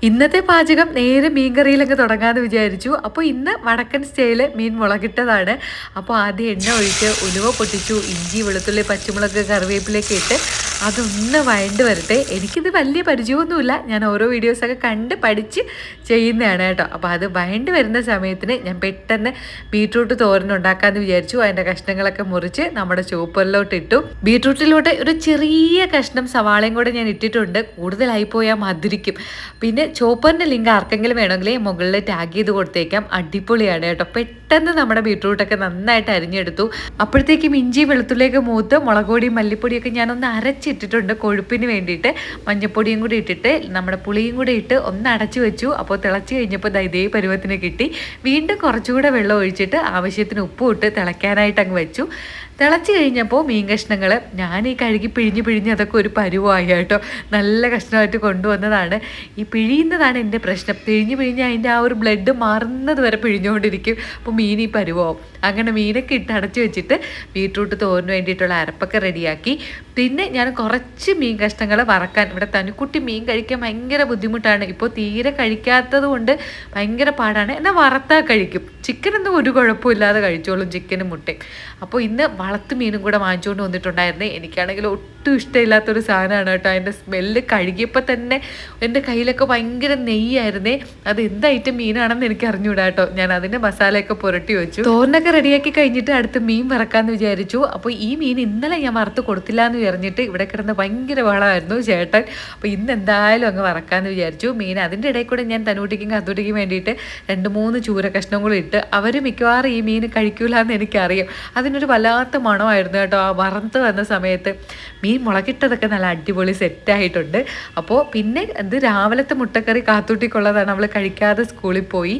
ഇന്നത്തെ പാചകം നേരെ മീൻകറിയിലൊക്കെ തുടങ്ങാമെന്ന് വിചാരിച്ചു. അപ്പോൾ ഇന്ന് വടക്കൻ സ്റ്റൈൽ മീൻ മുളകിട്ടതാണ്. അപ്പോൾ ആദ്യം എണ്ണ ഒഴിച്ച് ഉലുവ പൊട്ടിച്ചു, ഇഞ്ചി വെളുത്തുള്ളി പച്ചമുളക് കറിവേപ്പിലേക്ക് ഇട്ട് അതൊന്ന് വഴണ്ട് വരട്ടെ. എനിക്കിത് വലിയ പരിചയമൊന്നുമില്ല, ഞാൻ ഓരോ വീഡിയോസൊക്കെ കണ്ട് പഠിച്ച് ചെയ്യുന്നതാണ് കേട്ടോ. അപ്പോൾ അത് വഴണ്ട് വരുന്ന സമയത്തിന് ഞാൻ പെട്ടെന്ന് ബീട്രൂട്ട് തോരൻ ഉണ്ടാക്കാമെന്ന് വിചാരിച്ചു. അതിൻ്റെ കഷ്ണങ്ങളൊക്കെ മുറിച്ച് നമ്മുടെ ചോപ്പറിലോട്ട് ഇട്ടു. ബീട്രൂട്ടിലോട്ട് ഒരു ചെറിയ കഷ്ണം സവാളയും കൂടെ ഞാൻ ഇട്ടിട്ടുണ്ട്, കൂടുതലായി പോയാൽ മധുരിക്കും. പിന്നെ ചോപ്പറിൻ്റെ ലിങ്ക് ആർക്കെങ്കിലും വേണമെങ്കിൽ മുകളിൽ ടാഗ് ചെയ്ത് കൊടുത്തേക്കാം. അടിപൊളിയാണ് കേട്ടോ. പെട്ടെന്ന് നമ്മുടെ ബീട്രൂട്ടൊക്കെ നന്നായിട്ട് അരിഞ്ഞെടുത്തു. അപ്പോഴത്തേക്കും ഇഞ്ചി വെളുത്തുള്ളിയൊക്കെ മൂത്ത് മുളക് പൊടിയും മല്ലിപ്പൊടിയൊക്കെ ഞാനൊന്ന് അരച്ചിട്ടിട്ടുണ്ട് കൊഴുപ്പിന് വേണ്ടിയിട്ട്. മഞ്ഞൾപ്പൊടിയും കൂടി ഇട്ടിട്ട് നമ്മുടെ പുളിയും കൂടി ഇട്ട് ഒന്ന് അടച്ചു വെച്ചു. അപ്പോൾ തിളച്ച് കഴിഞ്ഞപ്പോൾ ഇതേ പരുവത്തിന് കിട്ടി. വീണ്ടും കുറച്ചുകൂടെ വെള്ളം ഒഴിച്ചിട്ട് ആവശ്യത്തിന് ഉപ്പും ഇട്ട് തിളയ്ക്കാനായിട്ട് അങ്ങ് വെച്ചു. തിളച്ച് കഴിഞ്ഞപ്പോൾ മീൻ കഷ്ണങ്ങൾ ഞാൻ ഈ കഴുകി പിഴിഞ്ഞ് അതൊക്കെ ഒരു പരുവമായി കേട്ടോ. നല്ല കഷ്ണമായിട്ട് കൊണ്ടുവന്നതാണ്. ഈ പിഴിയുന്നതാണ് എൻ്റെ പ്രശ്നം. പിഴിഞ്ഞ് അതിൻ്റെ ആ ഒരു ബ്ലഡ് മാറുന്നത് വരെ പിഴിഞ്ഞുകൊണ്ടിരിക്കും. അപ്പോൾ മീൻ ഈ പരുവാവും. അങ്ങനെ മീനൊക്കെ ഇട്ട് അടച്ചു വെച്ചിട്ട് ബീട്രൂട്ട് തോരന് വേണ്ടിയിട്ടുള്ള അരപ്പൊക്കെ റെഡിയാക്കി. പിന്നെ ഞാൻ കുറച്ച് മീൻ കഷ്ണങ്ങൾ വറക്കാൻ, ഇവിടെ തനുക്കുട്ടി മീൻ കഴിക്കാൻ ഭയങ്കര ബുദ്ധിമുട്ടാണ്. ഇപ്പോൾ തീരെ കഴിക്കാത്തത് കൊണ്ട് ഭയങ്കര പാടാണ്. എന്നാൽ വറുത്താൽ കഴിക്കും. ചിക്കനൊന്നും ഒരു കുഴപ്പമില്ലാതെ കഴിച്ചോളും, ചിക്കനും മുട്ടയും. അപ്പോൾ ഇന്ന് വളർത്തു മീനും കൂടെ വാങ്ങിച്ചുകൊണ്ട് വന്നിട്ടുണ്ടായിരുന്നേ. എനിക്കാണെങ്കിൽ ഒട്ടും ഇഷ്ടമില്ലാത്തൊരു സാധനമാണ് കേട്ടോ. അതിൻ്റെ സ്മെല്ല് കഴുകിയപ്പോൾ തന്നെ എൻ്റെ കയ്യിലൊക്കെ ഭയങ്കര നെയ്യായിരുന്നേ. അത് എന്ത് ഐറ്റം മീനാണെന്ന് എനിക്ക് അറിഞ്ഞൂടാ കേട്ടോ. ഞാൻ അതിൻ്റെ മസാലയൊക്കെ പുരട്ടി വെച്ചു. തോരനൊക്കെ റെഡിയാക്കി കഴിഞ്ഞിട്ട് അടുത്ത് മീൻ വറക്കാമെന്ന് വിചാരിച്ചു. അപ്പോൾ ഈ മീൻ ഇന്നലെ ഞാൻ വറുത്ത് കൊടുത്തില്ല എന്ന് വിചാരിച്ചിട്ട് ഇവിടെ കിടന്ന് ഭയങ്കര വളമായിരുന്നു ചേട്ടൻ. അപ്പോൾ ഇന്ന് എന്തായാലും അങ്ങ് വറക്കാമെന്ന് വിചാരിച്ചു മീൻ. അതിൻ്റെ ഇടയിൽ കൂടെ ഞാൻ തനൂട്ടിക്കും കത്തൂട്ടിക്കും വേണ്ടിയിട്ട് 2-3 ചൂര കഷ്ണം കൂടി ഇട്ട്. അവർ മിക്കവാറും ഈ മീൻ കഴിക്കൂല എന്ന് എനിക്കറിയാം. അതിനൊരു വല്ലാത്ത മണമായിരുന്നു കേട്ടോ ആ വറുത്ത് വന്ന സമയത്ത്. മീൻ മുളകിട്ടതൊക്കെ നല്ല അടിപൊളി സെറ്റായിട്ടുണ്ട്. അപ്പോൾ പിന്നെ ഇത് രാവിലത്തെ മുട്ടക്കറി കാത്തൂട്ടിക്കുള്ളതാണ്, അവൾ കഴിക്കാതെ സ്കൂളിൽ പോയി.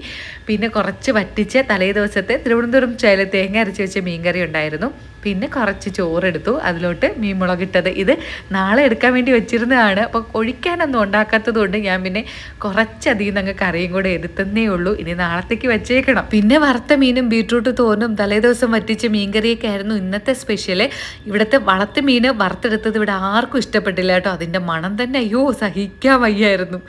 പിന്നെ കുറച്ച് വറ്റിച്ച് തലേ ദിവസത്തെ തിരുവനന്തപുരം ചായയിൽ തേങ്ങ അരച്ച് വെച്ച മീൻകറി ഉണ്ടായിരുന്നു. പിന്നെ കുറച്ച് ചോറെടുത്തു, അതിലോട്ട് മീൻ മുളകിട്ടത്. ഇത് നാളെ എടുക്കാൻ വേണ്ടി വെച്ചിരുന്നതാണ്. അപ്പോൾ ഒഴിക്കാനൊന്നും ഉണ്ടാക്കാത്തത് കൊണ്ട് ഞാൻ പിന്നെ കുറച്ചധികം ഞങ്ങൾ കറിയും കൂടെ എടുത്തന്നേ ഉള്ളൂ. ഇനി നാളത്തേക്ക് വെച്ചേക്കണം. പിന്നെ വറുത്ത മീനും ബീട്രൂട്ട് തോരനും തലേ ദിവസം വറ്റിച്ച മീൻകറിയൊക്കെ ആയിരുന്നു ഇന്നത്തെ സ്പെഷ്യല്. ഇവിടുത്തെ വളർത്ത് മീൻ വറുത്തെടുത്തത് ഇവിടെ ആർക്കും ഇഷ്ടപ്പെട്ടില്ല കേട്ടോ. അതിൻ്റെ മണം തന്നെ അയ്യോ സഹിക്കാൻ വയ്യായിരുന്നു.